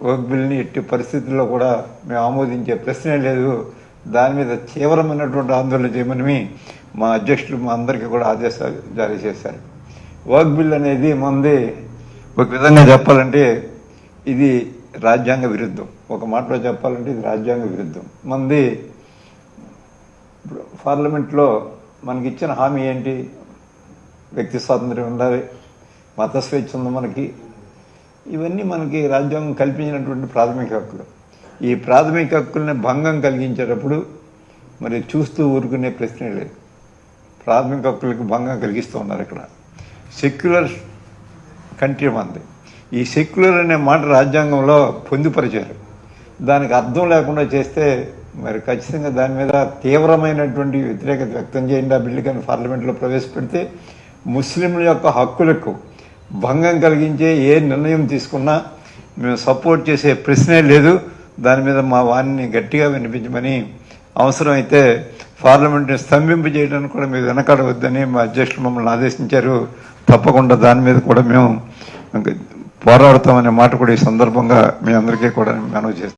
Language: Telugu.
వర్క్ బిల్ని ఎట్టి పరిస్థితుల్లో కూడా మేము ఆమోదించే ప్రశ్నే లేదు. దాని మీద తీవ్రమైనటువంటి ఆందోళన చేయమని మా అధ్యక్షులు మా అందరికీ కూడా ఆదేశాలు జారీ చేశారు. వర్క్ బిల్ అనేది మంది ఒక విధంగా చెప్పాలంటే ఇది రాజ్యాంగ విరుద్ధం. ఒక మాటలో చెప్పాలంటే ఇది రాజ్యాంగ విరుద్ధం. మంది పార్లమెంట్లో మనకి ఇచ్చిన హామీ ఏంటి? వ్యక్తి స్వాతంత్ర్యం ఉండాలి, మత స్వేచ్ఛ ఉంది మనకి. ఇవన్నీ మనకి రాజ్యాంగం కల్పించినటువంటి ప్రాథమిక హక్కులు. ఈ ప్రాథమిక హక్కుల్ని భంగం కలిగించేటప్పుడు మరి చూస్తూ ఊరుకునే ప్రశ్నే లేదు. ప్రాథమిక హక్కులకు భంగం కలిగిస్తూ ఉన్నారు. ఇక్కడ సెక్యులర్ కంట్రీ మంది. ఈ సెక్యులర్ అనే మాట రాజ్యాంగంలో పొందుపరిచారు. దానికి అర్థం లేకుండా చేస్తే మరి ఖచ్చితంగా దాని మీద తీవ్రమైనటువంటి వ్యతిరేకత వ్యక్తం చేయండి. ఆ బిల్లు కానీ పార్లమెంట్లో ప్రవేశపెడితే ముస్లింల యొక్క హక్కులకు భంగం కలిగించే ఏ నిర్ణయం తీసుకున్నా మేము సపోర్ట్ చేసే ప్రశ్నే లేదు. దాని మీద మా వాణిని గట్టిగా వినిపించమని, అవసరమైతే పార్లమెంట్ని స్తంభింపు చేయడానికి కూడా మీరు వెనకాడవద్దని మా అధ్యక్షులు మమ్మల్ని ఆదేశించారు. తప్పకుండా దాని మీద కూడా మేము పోరాడతామనే మాట కూడా ఈ సందర్భంగా మీ అందరికీ కూడా మనవి చేస్తాం.